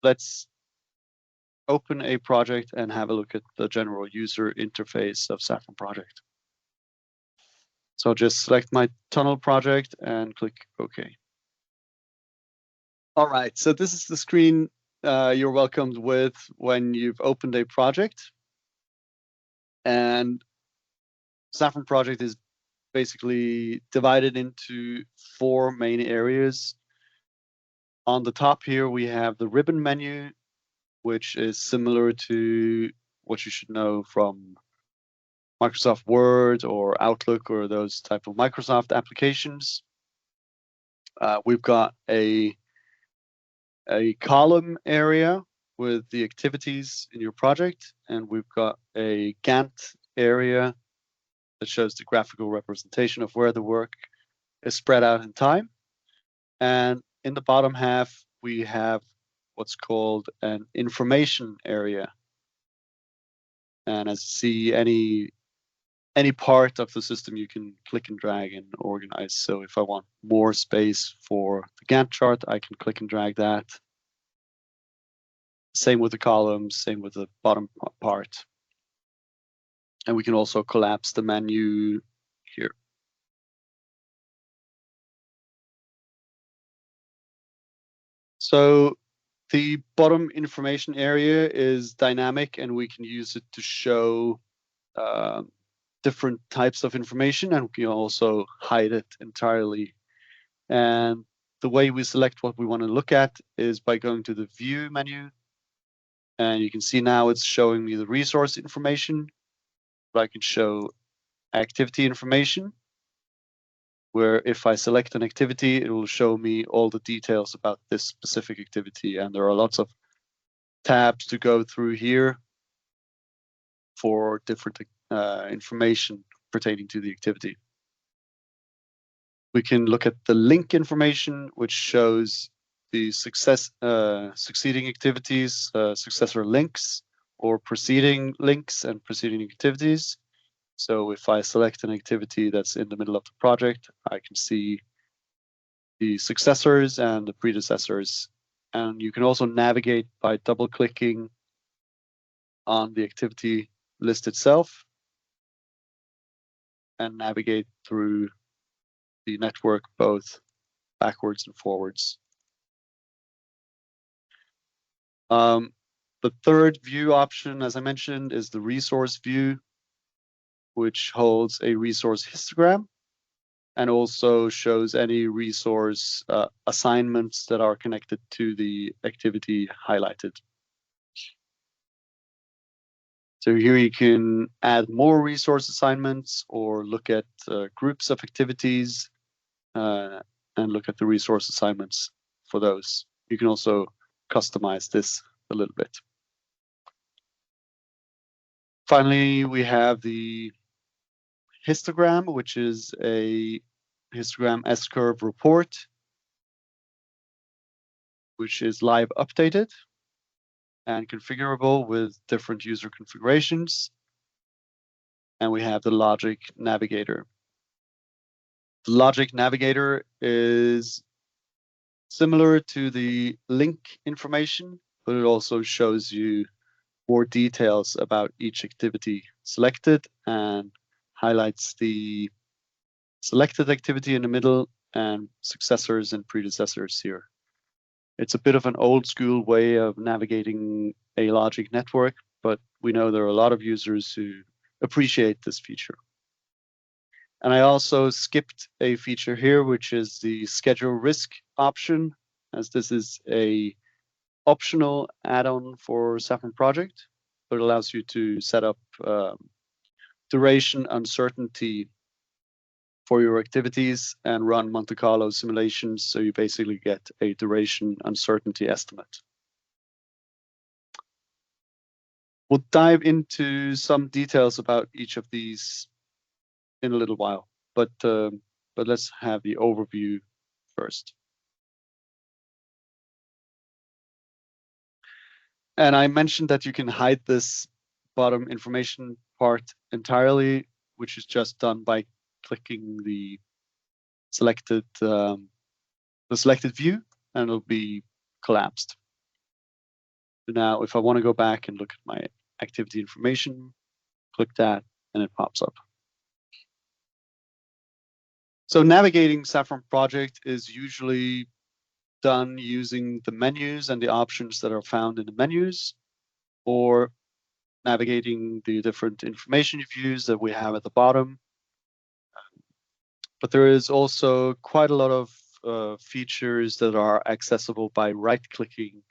let's open a project and have a look at the general user interface of Safran Project. So I'll just select my tunnel project and click OK. All right, so this is the screen you're welcomed with when you've opened a project. And Safran Project is basically divided into 4 main areas. On the top here, we have the ribbon menu, which is similar to what you should know from Microsoft Word or Outlook or those type of Microsoft applications. We've got a column area with the activities in your project, and we've got a Gantt area that shows the graphical representation of where the work is spread out in time. And in the bottom half, we have what's called an information area. And as you see, any part of the system you can click and drag and organize. So if I want more space for the Gantt chart, I can click and drag that. Same with the columns, same with the bottom part. And we can also collapse the menu here. So the bottom information area is dynamic, and we can use it to show different types of information, and we can also hide it entirely. And the way we select what we want to look at is by going to the View menu. And you can see now it's showing me the resource information, but I can show activity information, where if I select an activity, it will show me all the details about this specific activity. And there are lots of tabs to go through here for different information pertaining to the activity. We can look at the link information, which shows the succeeding activities, successor links, or preceding links and preceding activities. So if I select an activity that's in the middle of the project, I can see the successors and the predecessors. And you can also navigate by double-clicking on the activity list itself and navigate through the network both backwards and forwards. The third view option, as I mentioned, is the resource view, which holds a resource histogram and also shows any resource assignments that are connected to the activity highlighted. So here you can add more resource assignments or look at groups of activities and look at the resource assignments for those. You can also customize this a little bit. Finally, we have the histogram, which is a histogram S-curve report, which is live updated and configurable with different user configurations. And we have the logic navigator. The logic navigator is similar to the link information, but it also shows you more details about each activity selected and highlights the selected activity in the middle and successors and predecessors here. It's a bit of an old school way of navigating a logic network, but we know there are a lot of users who appreciate this feature. And I also skipped a feature here, which is the schedule risk option, as this is a optional add-on for Safran Project, but it allows you to set up duration uncertainty for your activities and run Monte Carlo simulations, so you basically get a duration uncertainty estimate. We'll dive into some details about each of these in a little while, but let's have the overview first. And I mentioned that you can hide this bottom information part entirely, which is just done by clicking the selected view, and it'll be collapsed. So now if I want to go back and look at my activity information, click that and it pops up. So navigating Safran Project is usually done using the menus and the options that are found in the menus, or navigating the different information views that we have at the bottom. But there is also quite a lot of features that are accessible by right-clicking,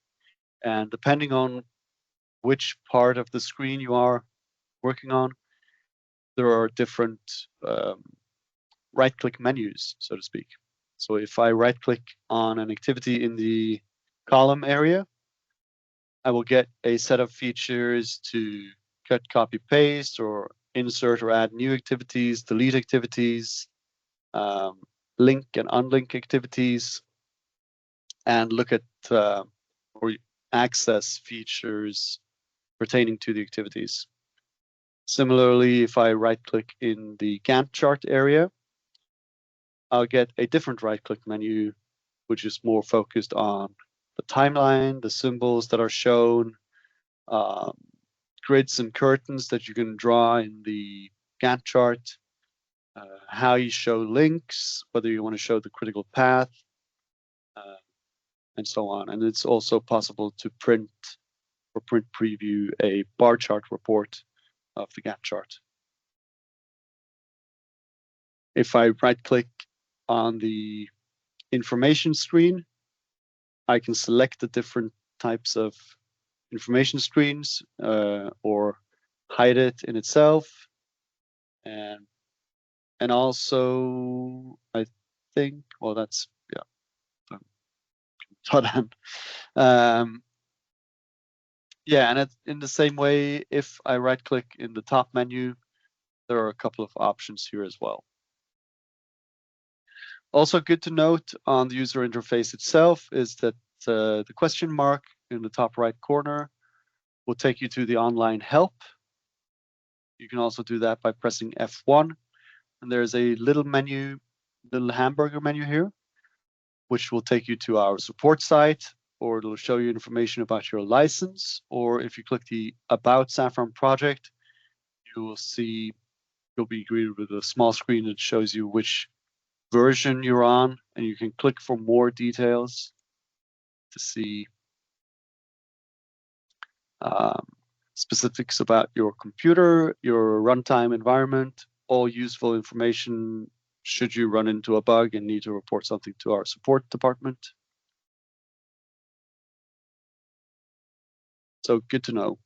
and depending on which part of the screen you are working on, there are different right-click menus, so to speak. So if I right-click on an activity in the column area, I will get a set of features to cut, copy, paste, or insert or add new activities, delete activities, link and unlink activities, and look at or access features pertaining to the activities. Similarly, if I right-click in the Gantt chart area, I'll get a different right-click menu, which is more focused on the timeline, the symbols that are shown, grids and curtains that you can draw in the Gantt chart, how you show links, whether you want to show the critical path, and so on. And it's also possible to print or print preview a bar chart report of the Gantt chart. If I right-click on the information screen, I can select the different types of information screens or hide it in itself. And also, I think, well, that's, yeah, done. Yeah, and in the same way, if I right-click in the top menu, there are a couple of options here as well. Also good to note on the user interface itself is that the question mark in the top right corner will take you to the online help. You can also do that by pressing F1. And there's a little menu, little hamburger menu here, which will take you to our support site, or it'll show you information about your license. Or if you click the About Safran Project, you will see, you'll be greeted with a small screen that shows you which version you're on, and you can click for more details to see specifics about your computer, your runtime environment, all useful information should you run into a bug and need to report something to our support department. So good to know.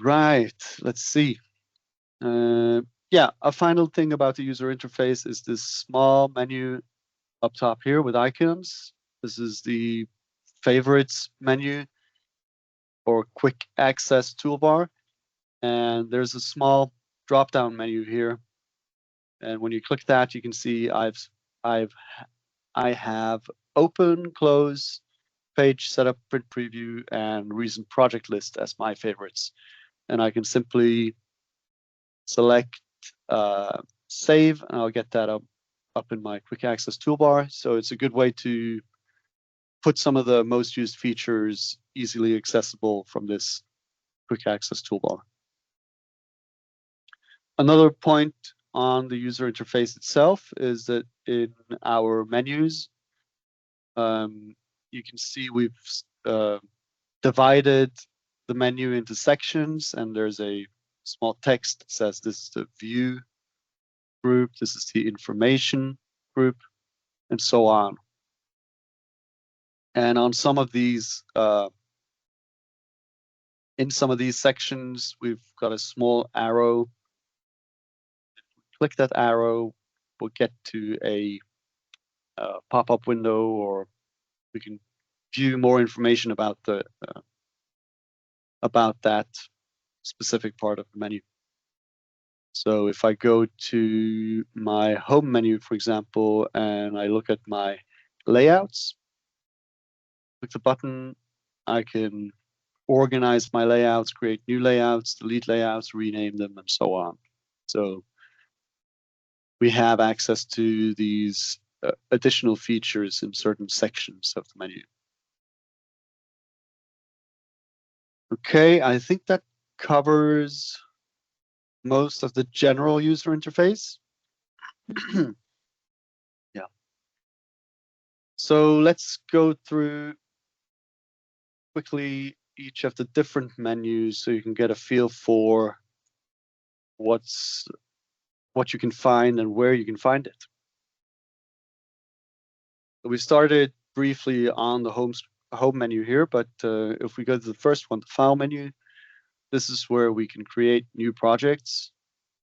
Right, let's see. Yeah, a final thing about the user interface is this small menu up top here with icons. This is the favorites menu or quick access toolbar. And there's a small drop-down menu here. And when you click that, you can see I have open, close, page setup, print preview, and recent project list as my favorites. And I can simply select save, and I'll get that up in my quick access toolbar. So it's a good way to put some of the most used features easily accessible from this quick access toolbar. Another point on the user interface itself is that in our menus, you can see we've divided the menu into sections, and there's a small text that says this is the view group, this is the information group, and so on. And on some of these, in some of these sections, we've got a small arrow. Click that arrow, we'll get to a pop-up window, or we can view more information about the about that specific part of the menu. So if I go to my home menu, for example, and I look at my layouts, click the button, I can organize my layouts, create new layouts, delete layouts, rename them, and so on. So we have access to these additional features in certain sections of the menu. Okay, I think that covers most of the general user interface. Yeah. So let's go through quickly each of the different menus so you can get a feel for what you can find and where you can find it. So we started briefly on the home menu here, but if we go to the first one, the file menu, this is where we can create new projects,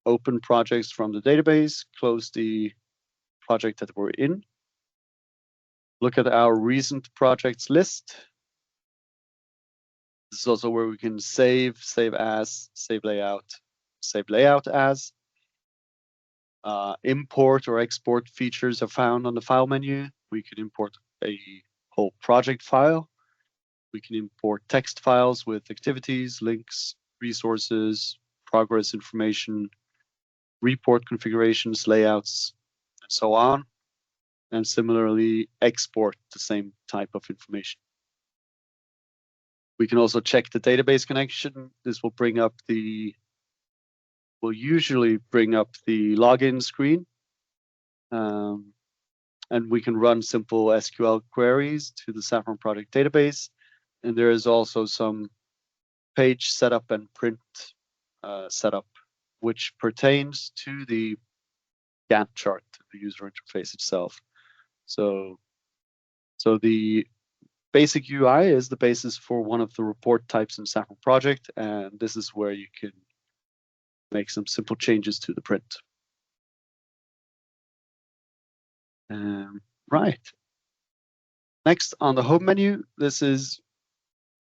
open projects from the database, close the project that we're in, look at our recent projects list. This is also where we can save as, save layout as. Import or export features are found on the file menu. We can import a whole project file. We can import text files with activities, links, resources, progress information, report configurations, layouts, and so on. And similarly, export the same type of information. We can also check the database connection. This will usually bring up the login screen. And we can run simple SQL queries to the Safran Project database. And there is also some page setup and print setup, which pertains to the Gantt chart, the user interface itself. So the basic UI is the basis for one of the report types in Safran Project, and this is where you can make some simple changes to the print. Right. Next, on the home menu, this is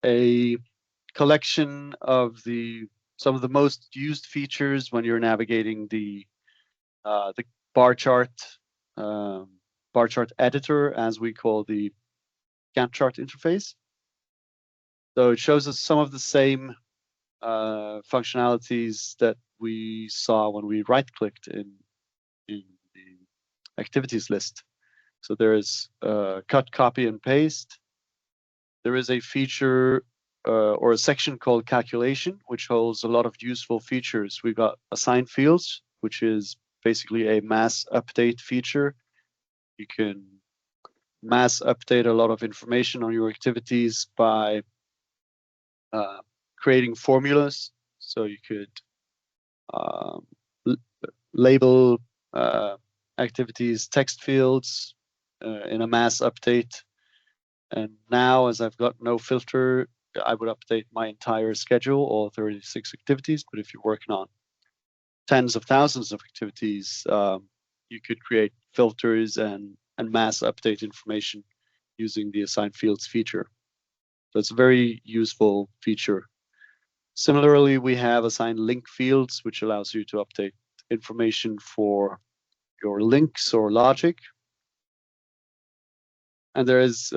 a collection of some of the most used features when you're navigating the bar chart editor, as we call the Gantt chart interface. So it shows us some of the same functionalities that we saw when we right-clicked in the activities list. So there is cut, copy, and paste. There is a feature or a section called calculation, which holds a lot of useful features. We've got assigned fields, which is basically a mass update feature. You can mass update a lot of information on your activities by creating formulas. So you could label activities text fields in a mass update. And now, as I've got no filter, I would update my entire schedule, all 36 activities. But if you're working on tens of thousands of activities, you could create filters and mass update information using the assigned fields feature. So it's a very useful feature. Similarly, we have assigned link fields, which allows you to update information for your links or logic. And there is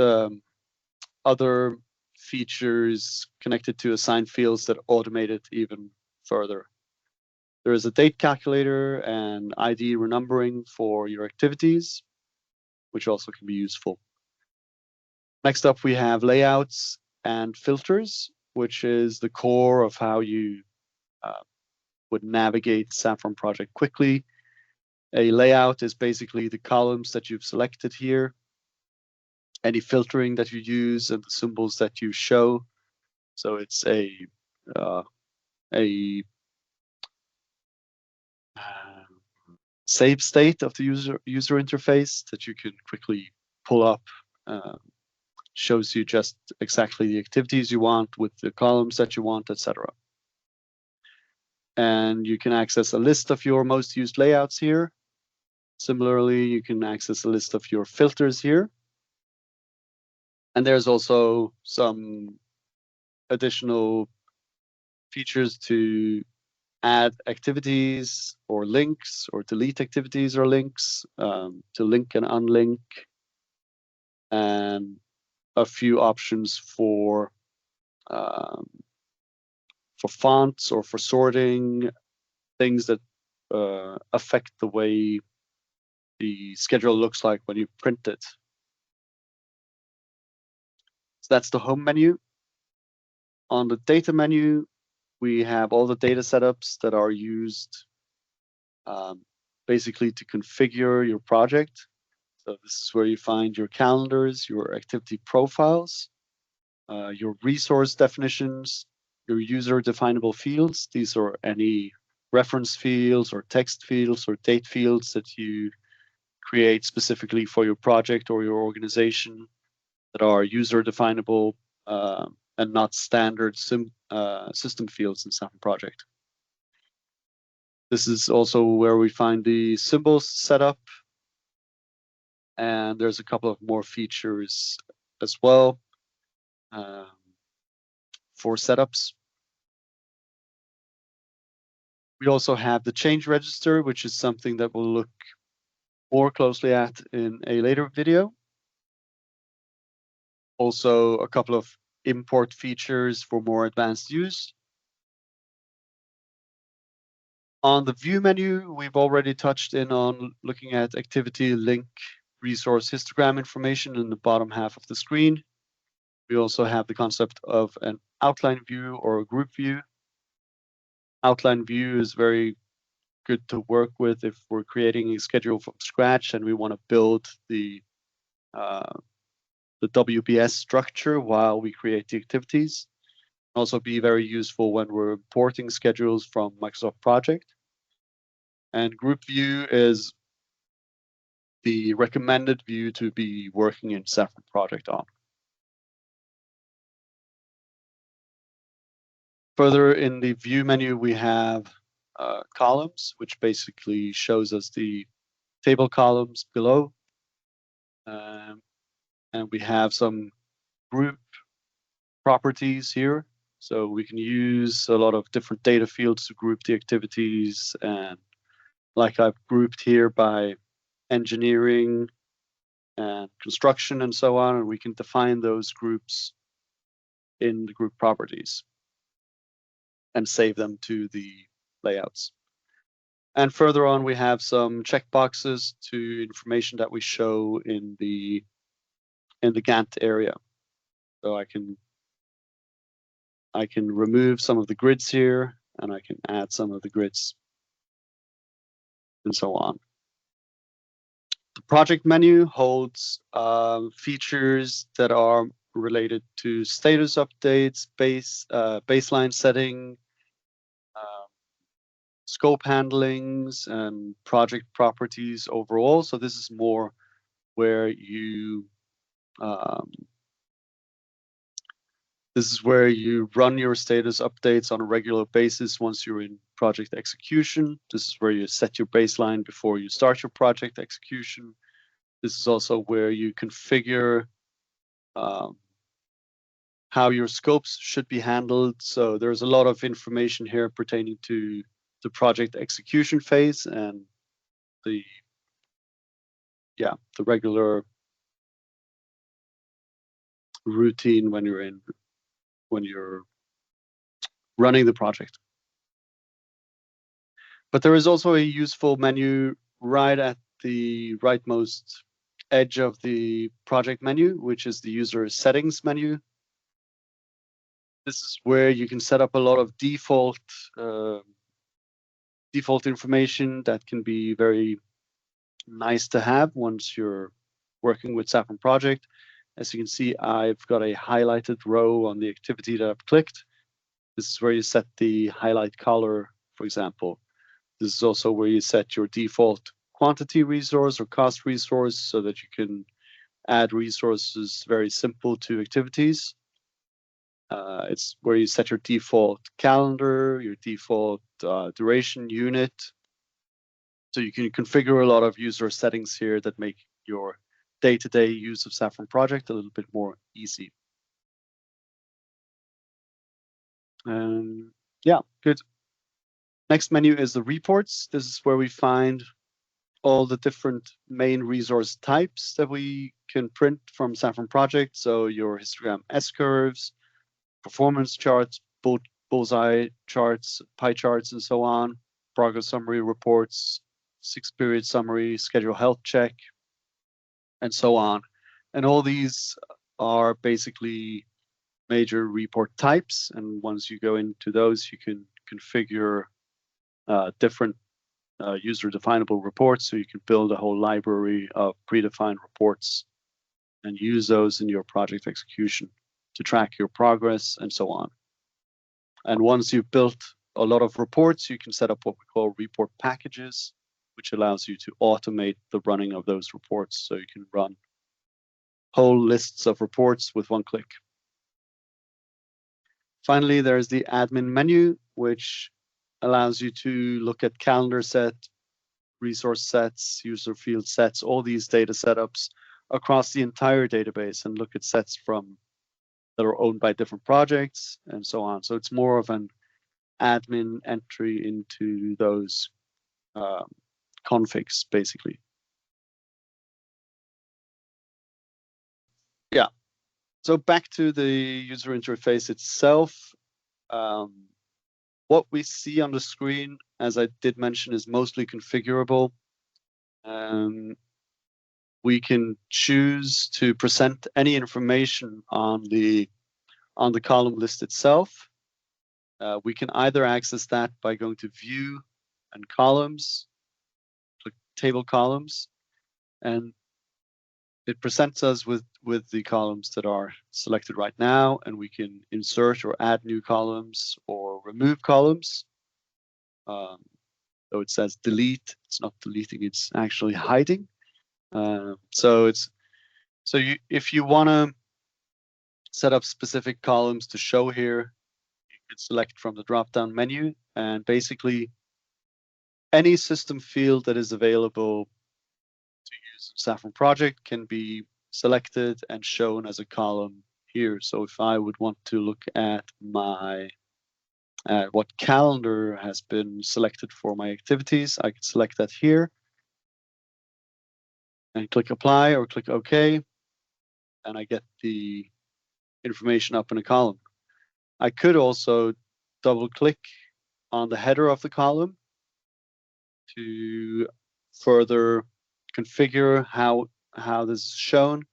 other features connected to assigned fields that automate it even further. There is a date calculator and ID renumbering for your activities, which also can be useful. Next up, we have layouts and filters, which is the core of how you would navigate Safran Project quickly. A layout is basically the columns that you've selected here, any filtering that you use, and the symbols that you show. So it's a save state of the user interface that you can quickly pull up. Shows you just exactly the activities you want with the columns that you want, etc. And you can access a list of your most used layouts here. Similarly, you can access a list of your filters here. And there's also some additional features to add activities or links, or delete activities or links, to link and unlink, and a few options for fonts or for sorting, things that affect the way the schedule looks like when you print it. So that's the home menu. On the data menu, we have all the data setups that are used basically to configure your project. So this is where you find your calendars, your activity profiles, your resource definitions, your user definable fields. These are any reference fields or text fields or date fields that you create specifically for your project or your organization that are user definable and not standard system fields in Safran Project. This is also where we find the symbols setup, and there's a couple of more features as well for setups. We also have the change register, which is something that we'll look more closely at in a later video. Also, a couple of import features for more advanced use. On the view menu, we've already touched in on looking at activity, link, resource histogram information in the bottom half of the screen. We also have the concept of an outline view or a group view. Outline view is very good to work with if we're creating a schedule from scratch and we want to build the WBS structure while we create the activities. Also be very useful when we're importing schedules from Microsoft Project. And group view is the recommended view to be working in Safran Project on. Further in the view menu, we have columns, which basically shows us the table columns below. And we have some group properties here. So we can use a lot of different data fields to group the activities. And like I've grouped here by engineering and construction and so on, and we can define those groups in the group properties and save them to the layouts. And further on, we have some checkboxes to information that we show in the Gantt area. So I can remove some of the grids here, and I can add some of the grids, and so on. The project menu holds features that are related to status updates, baseline setting, scope handlings, and project properties overall. So this is more where you run your status updates on a regular basis once you're in project execution. This is where you set your baseline before you start your project execution. This is also where you configure how your scopes should be handled. So there's a lot of information here pertaining to the project execution phase and the regular routine when you're running the project. But there is also a useful menu right at the rightmost edge of the project menu, which is the user settings menu. This is where you can set up a lot of default information that can be very nice to have once you're working with Safran Project. As you can see, I've got a highlighted row on the activity that I've clicked. This is where you set the highlight color, for example. This is also where you set your default quantity resource or cost resource so that you can add resources very simple to activities. It's where you set your default calendar, your default duration unit. So you can configure a lot of user settings here that make your day-to-day use of Safran Project a little bit more easy. Yeah, good. Next menu is the reports. This is where we find all the different main resource types that we can print from Safran Project. So your histogram S-curves, performance charts, bullseye charts, pie charts, and so on, progress summary reports, 6-period summary, schedule health check, and so on. And all these are basically major report types. And once you go into those, you can configure different user-definable reports. So you can build a whole library of predefined reports and use those in your project execution to track your progress and so on. And once you've built a lot of reports, you can set up what we call report packages, which allows you to automate the running of those reports. So you can run whole lists of reports with one click. Finally, there's the admin menu, which allows you to look at calendar set, resource sets, user field sets, all these data setups across the entire database and look at sets from that are owned by different projects and so on. So it's more of an admin entry into those configs, basically. Yeah. So back to the user interface itself. What we see on the screen, as I did mention, is mostly configurable. We can choose to present any information on the column list itself. We can either access that by going to View and Columns, click Table Columns, and it presents us with the columns that are selected right now, and we can insert or add new columns or remove columns. So it says delete. It's not deleting; it's actually hiding. If you want to set up specific columns to show here, you can select from the drop-down menu, and basically any system field that is available to use in Safran Project can be selected and shown as a column here. So if I would want to look at my what calendar has been selected for my activities, I can select that here and click Apply or click OK, and I get the information up in a column. I could also double click on the header of the column to further configure how this is shown.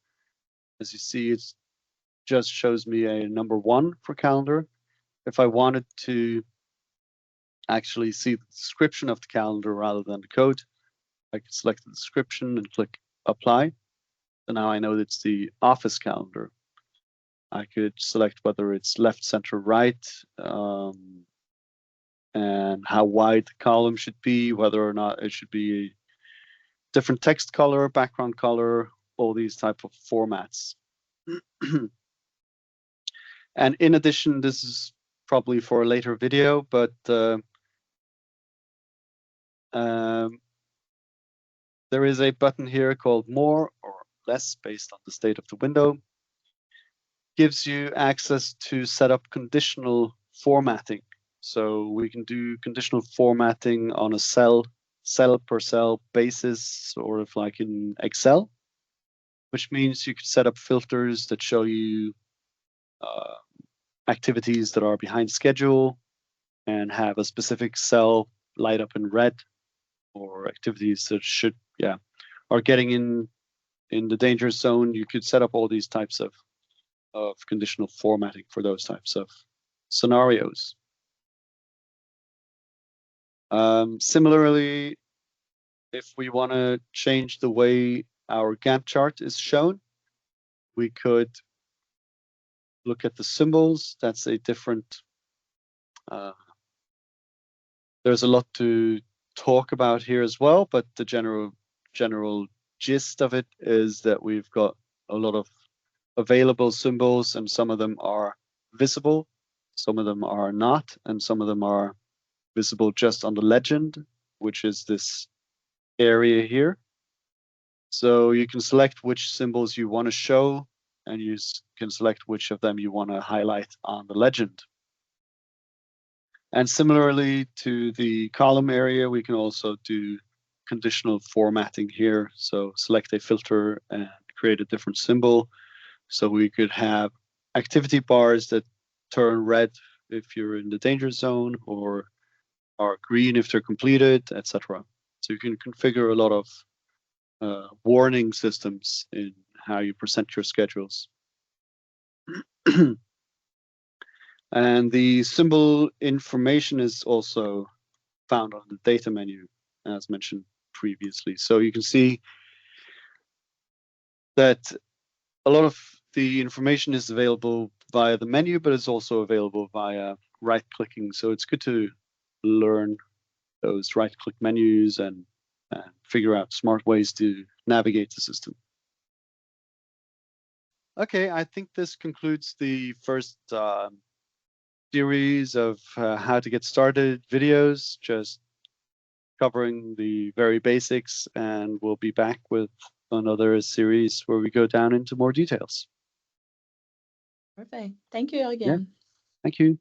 As you see, it just shows me a number 1 for calendar. If I wanted to actually see the description of the calendar rather than the code, I could select the description and click Apply. So now I know it's the office calendar. I could select whether it's left, center, right, and how wide the column should be, whether or not it should be a different text color, background color, all these type of formats. And in addition, this is probably for a later video, but there is a button here called More or Less based on the state of the window. Gives you access to set up conditional formatting. So we can do conditional formatting on a cell per cell basis, sort of like in Excel, which means you can set up filters that show you activities that are behind schedule and have a specific cell light up in red, or activities that are getting in the danger zone. You could set up all these types of conditional formatting for those types of scenarios. Similarly, if we want to change the way our Gantt chart is shown, we could look at the symbols. That's a different, there's a lot to talk about here as well, but the general gist of it is that we've got a lot of available symbols, and some of them are visible, some of them are not, and some of them are visible just on the legend, which is this area here. So you can select which symbols you want to show, and you can select which of them you want to highlight on the legend. And similarly to the column area, we can also do conditional formatting here. So select a filter and create a different symbol. So we could have activity bars that turn red if you're in the danger zone, or are green if they're completed, etc. So you can configure a lot of warning systems in how you present your schedules. And the symbol information is also found on the data menu, as mentioned previously. So you can see that a lot of the information is available via the menu, but it's also available via right-clicking. So it's good to learn those right-click menus and figure out smart ways to navigate the system. Okay, I think this concludes the first series of how to get started videos, just covering the very basics, and we'll be back with another series where we go down into more details. Perfect. Thank you, Jørgen. Yeah, thank you.